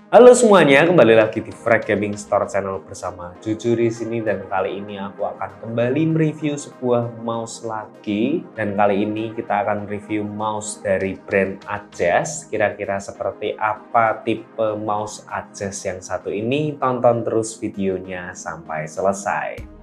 Halo semuanya, kembali lagi di Frag Gaming Store channel bersama Juju di sini, dan kali ini aku akan kembali mereview sebuah mouse lagi, dan kali ini kita akan review mouse dari brand Adjust. Kira-kira seperti apa tipe mouse Adjust yang satu ini? Tonton terus videonya sampai selesai.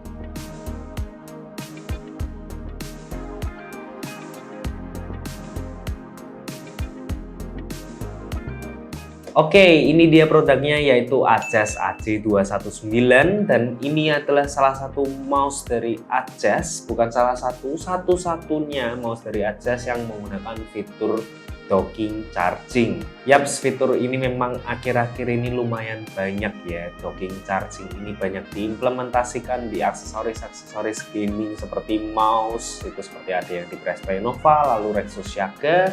Oke, ini dia produknya, yaitu Adjust AJ219, dan ini adalah salah satu mouse dari Adjust, bukan salah satu, satu-satunya mouse dari Adjust yang menggunakan fitur docking charging. Yaps, fitur ini memang akhir-akhir ini lumayan banyak ya. Docking charging ini banyak diimplementasikan di aksesoris-aksesoris gaming seperti mouse, itu seperti ada yang di Prespa Innova, lalu Rexus Yaga.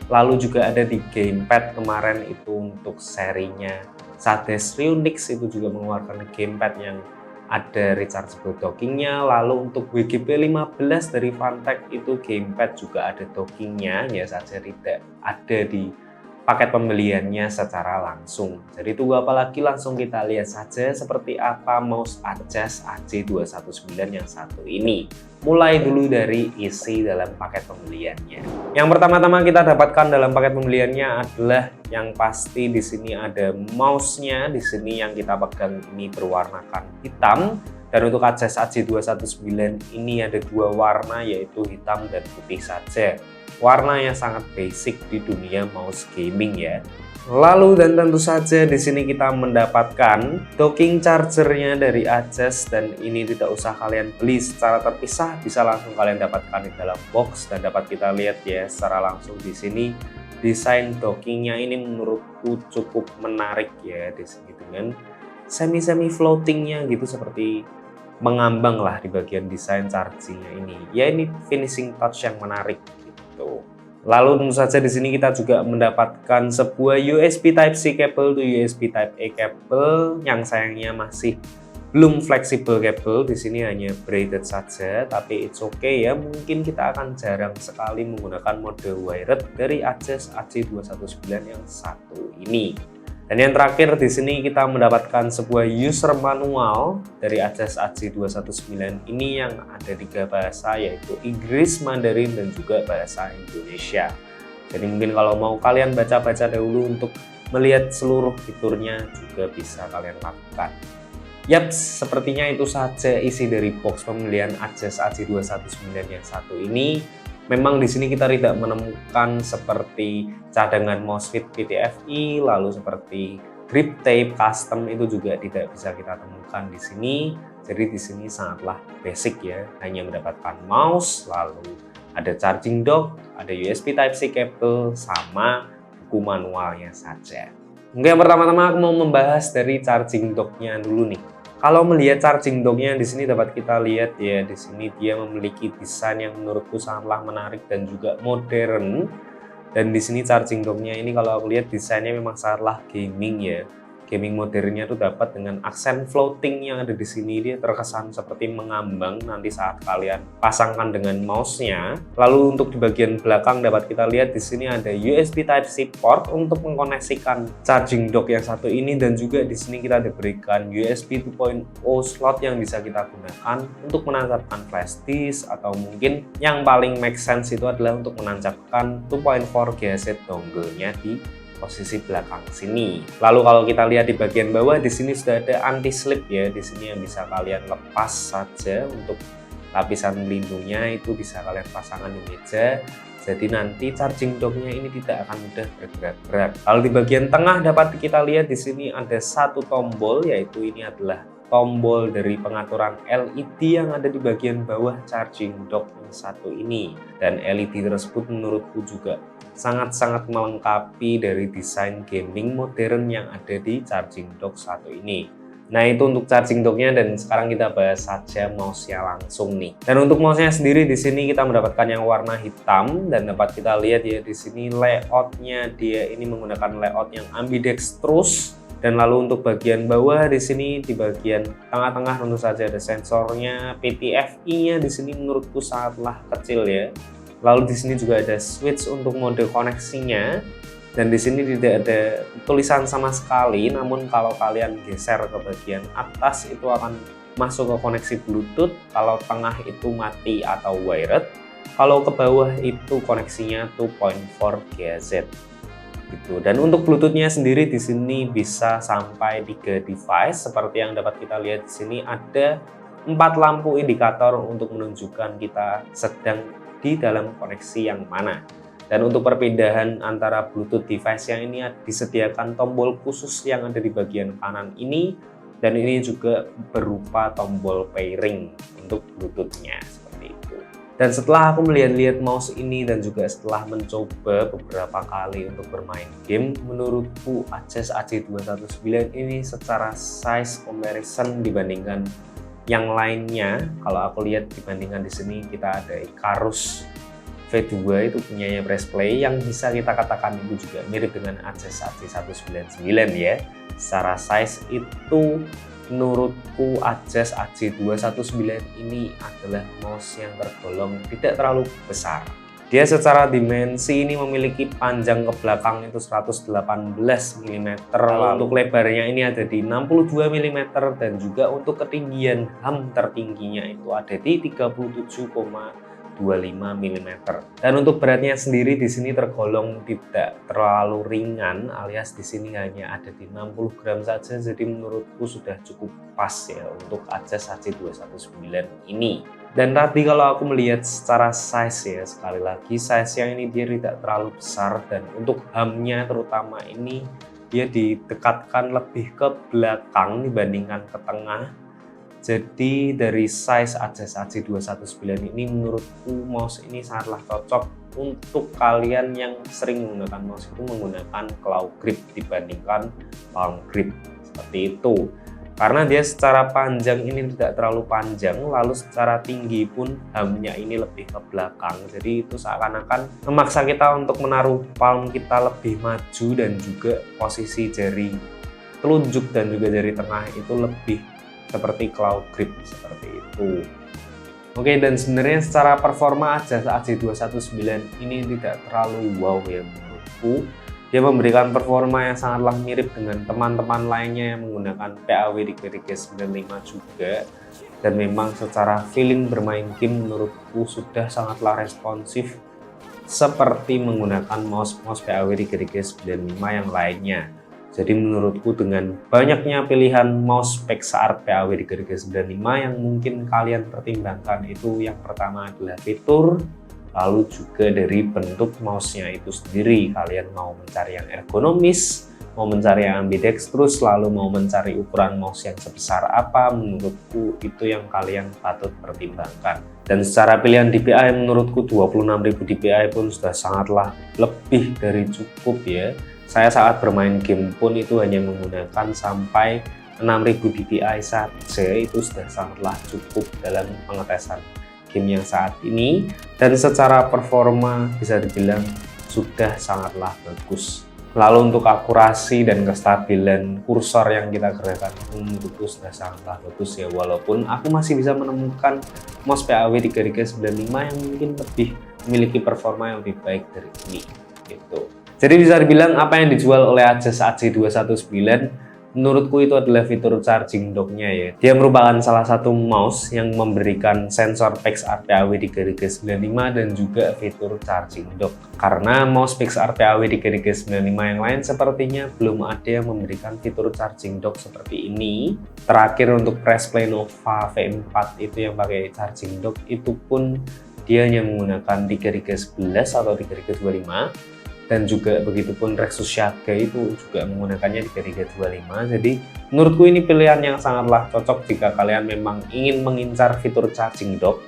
Lalu juga ada di gamepad kemarin itu untuk serinya Sades Ryunix, itu juga mengeluarkan gamepad yang ada rechargeable dockingnya. Lalu untuk WGP 15 dari Fantech itu gamepad juga ada dockingnya, ya saja tidak ada di paket pembeliannya secara langsung. Jadi tunggu apa lagi, langsung kita lihat saja seperti apa mouse Adjust AJ219 yang satu ini. Mulai dulu dari isi dalam paket pembeliannya. Yang pertama-tama kita dapatkan dalam paket pembeliannya adalah yang pasti di sini ada mouse-nya. Di sini yang kita pegang ini berwarnakan hitam. Dan untuk Adjust AJ219 ini ada dua warna, yaitu hitam dan putih saja. Warna yang sangat basic di dunia mouse gaming ya. Lalu dan tentu saja di sini kita mendapatkan docking chargernya dari Adjust, dan ini tidak usah kalian beli secara terpisah, bisa langsung kalian dapatkan di dalam box. Dan dapat kita lihat ya secara langsung di sini desain dockingnya ini menurutku cukup menarik ya, di sini dengan semi floatingnya gitu, seperti mengambang lah di bagian desain chargingnya ini. Ya, ini finishing touch yang menarik. Lalu tentu saja di sini kita juga mendapatkan sebuah USB Type-C cable to USB Type-A cable yang sayangnya masih belum fleksibel cable. Di sini hanya braided saja, tapi it's okay ya. Mungkin kita akan jarang sekali menggunakan mode wired dari Adjust AJ219 yang satu ini. Dan yang terakhir di sini kita mendapatkan sebuah user manual dari Adjust AJ219 ini yang ada 3 bahasa, yaitu Inggris, Mandarin, dan juga bahasa Indonesia. Jadi mungkin kalau mau kalian baca-baca dahulu untuk melihat seluruh fiturnya juga bisa kalian lakukan. Yaps, sepertinya itu saja isi dari box pembelian Adjust AJ219 yang satu ini. Memang di sini kita tidak menemukan seperti cadangan mousefit PTFE, lalu seperti grip tape custom itu juga tidak bisa kita temukan di sini. Jadi di sini sangatlah basic ya, hanya mendapatkan mouse, lalu ada charging dock, ada USB Type-C cable, sama buku manualnya saja. Mungkin yang pertama-tama aku mau membahas dari charging docknya dulu nih. Kalau melihat charging docknya di sini dapat kita lihat ya, di sini dia memiliki desain yang menurutku sangatlah menarik dan juga modern. Dan di sini charging docknya ini kalau aku lihat desainnya memang sangatlah gaming ya. Gaming modernnya itu dapat dengan aksen floating yang ada di sini, dia terkesan seperti mengambang nanti saat kalian pasangkan dengan mouse-nya. Lalu untuk di bagian belakang dapat kita lihat di sini ada USB Type-C port untuk mengkoneksikan charging dock yang satu ini, dan juga di sini kita diberikan USB 2.0 slot yang bisa kita gunakan untuk menancapkan flash disk, atau mungkin yang paling make sense itu adalah untuk menancapkan 2.4 GHz dongle-nya di posisi belakang sini. Lalu kalau kita lihat di bagian bawah di sini sudah ada anti slip ya, di sini yang bisa kalian lepas saja. Untuk lapisan pelindungnya itu bisa kalian pasangkan di meja, jadi nanti charging docknya ini tidak akan mudah bergerak-gerak. Lalu di bagian tengah dapat kita lihat di sini ada satu tombol, yaitu ini adalah tombol dari pengaturan LED yang ada di bagian bawah charging dock yang satu ini. Dan LED tersebut menurutku juga sangat-sanat melengkapi dari desain gaming modern yang ada di charging dock satu ini. Nah, itu untuk charging docknya, dan sekarang kita bahas saja mouse-nya langsung nih. Dan untuk mouse-nya sendiri di sini kita mendapatkan yang warna hitam, dan dapat kita lihat ya di sini layout-nya dia ini menggunakan layout yang ambidextrous. Dan lalu untuk bagian bawah di sini, di bagian tengah-tengah tentu saja ada sensornya. PTFE-nya di sini menurutku sangatlah kecil ya. Lalu di sini juga ada switch untuk mode koneksinya. dan di sini tidak ada tulisan sama sekali. Namun kalau kalian geser ke bagian atas itu akan masuk ke koneksi Bluetooth, kalau tengah itu mati atau wired, kalau ke bawah itu koneksinya 2.4 GHz gitu. Dan untuk Bluetoothnya sendiri di sini bisa sampai 3 device. Seperti yang dapat kita lihat di sini ada 4 lampu indikator untuk menunjukkan kita sedang di dalam koneksi yang mana. Dan untuk perpindahan antara Bluetooth device yang ini disediakan tombol khusus yang ada di bagian kanan ini, dan ini juga berupa tombol pairing untuk Bluetoothnya seperti itu. Dan setelah aku melihat-lihat mouse ini dan juga setelah mencoba beberapa kali untuk bermain game, menurutku Asus AC219 ini secara size comparison dibandingkan yang lainnya, kalau aku lihat dibandingkan di sini kita ada Icarus V2 itu punyanya Press Play yang bisa kita katakan itu juga mirip dengan Asus AC199 ya. Secara size itu menurutku Asus AC219 ini adalah mouse yang tergolong tidak terlalu besar. Dia secara dimensi ini memiliki panjang ke belakang itu 118 mm, untuk lebarnya ini ada di 62 mm, dan juga untuk ketinggian HAM tertingginya itu ada di 37,25 mm. Dan untuk beratnya sendiri di sini tergolong tidak terlalu ringan, alias di sini hanya ada di 60 gram saja. Jadi menurutku sudah cukup pas ya untuk Asus AC219 ini. Dan tadi kalau aku melihat secara size ya, sekali lagi size yang ini dia tidak terlalu besar, dan untuk HAM-nya terutama ini dia didekatkan lebih ke belakang dibandingkan ke tengah. Jadi dari size Asus AC219 ini menurutku mouse ini sangatlah cocok untuk kalian yang sering menggunakan mouse itu menggunakan claw grip dibandingkan palm grip seperti itu. Karena dia secara panjang ini tidak terlalu panjang, lalu secara tinggi pun HAM-nya ini lebih ke belakang. Jadi itu seakan-akan memaksa kita untuk menaruh palm kita lebih maju, dan juga posisi jari telunjuk dan juga jari tengah itu lebih seperti claw grip seperti itu. Oke, dan sebenarnya secara performa Asus AC219 ini tidak terlalu wow ya menurutku. Dia memberikan performa yang sangatlah mirip dengan teman-teman lainnya yang menggunakan PAW di GTG 95 juga. Dan memang secara feeling bermain game menurutku sudah sangatlah responsif seperti menggunakan mouse-mouse PAW di GTG 95 yang lainnya. Jadi menurutku dengan banyaknya pilihan mouse PEXA-Art PAW di GTG 95 yang mungkin kalian pertimbangkan itu yang pertama adalah fitur, lalu juga dari bentuk mouse-nya itu sendiri. Kalian mau mencari yang ergonomis, mau mencari yang ambidextrous, lalu mau mencari ukuran mouse yang sebesar apa, menurutku itu yang kalian patut pertimbangkan. Dan secara pilihan DPI menurutku 26.000 DPI pun sudah sangatlah lebih dari cukup ya. Saya saat bermain game pun itu hanya menggunakan sampai 6.000 DPI saja, itu sudah sangatlah cukup dalam pengetesan game yang saat ini. Dan secara performa bisa dibilang sudah sangatlah bagus. Lalu untuk akurasi dan kestabilan kursor yang kita gerakkan menurutku sudah sangatlah bagus ya. Walaupun aku masih bisa menemukan mouse PAW di GTG 95 yang mungkin lebih memiliki performa yang lebih baik dari ini gitu. Jadi bisa dibilang apa yang dijual oleh Asus AC219 menurutku itu adalah fitur charging dock-nya ya. Dia merupakan salah satu mouse yang memberikan sensor PEXA-Art PAW di GTG 95 dan juga fitur charging dock. Karena mouse PEXA-Art PAW di GTG 95 yang lain sepertinya belum ada yang memberikan fitur charging dock seperti ini. Terakhir untuk Press Play Nova V4 itu yang pakai charging dock itu pun dia hanya menggunakan 3 11 atau 3 25. Dan juga begitupun Rexus Shaga itu juga menggunakannya di 325. Jadi menurutku ini pilihan yang sangatlah cocok jika kalian memang ingin mengincar fitur charging dock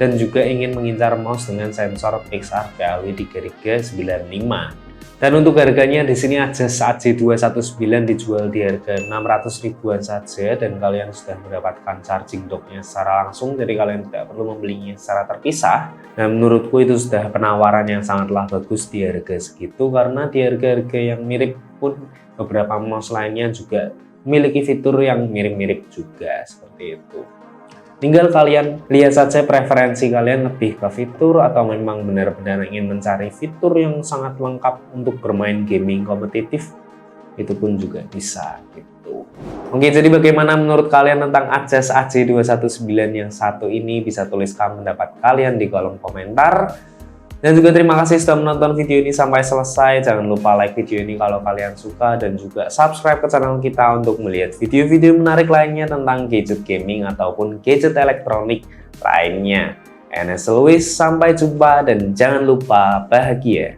dan juga ingin mengincar mouse dengan sensor PEXA-Art PAW di GTG 95. Dan untuk harganya di sini Asus AC219 dijual di harga 600 ribuan saja, dan kalian sudah mendapatkan charging dock-nya secara langsung, jadi kalian tidak perlu membelinya secara terpisah. Nah, menurutku itu sudah penawaran yang sangatlah bagus di harga segitu, karena di harga-harga yang mirip pun beberapa mouse lainnya juga memiliki fitur yang mirip-mirip juga seperti itu. Tinggal kalian lihat saja preferensi kalian lebih ke fitur atau memang benar-benar ingin mencari fitur yang sangat lengkap untuk bermain gaming kompetitif, itu pun juga bisa gitu. Oke, jadi bagaimana menurut kalian tentang Aces AC219 yang satu ini? Bisa tuliskan pendapat kalian di kolom komentar. Dan juga terima kasih sudah menonton video ini sampai selesai. Jangan lupa like video ini kalau kalian suka dan juga subscribe ke channel kita untuk melihat video-video menarik lainnya tentang gadget gaming ataupun gadget elektronik lainnya. And as always, sampai jumpa dan jangan lupa bahagia.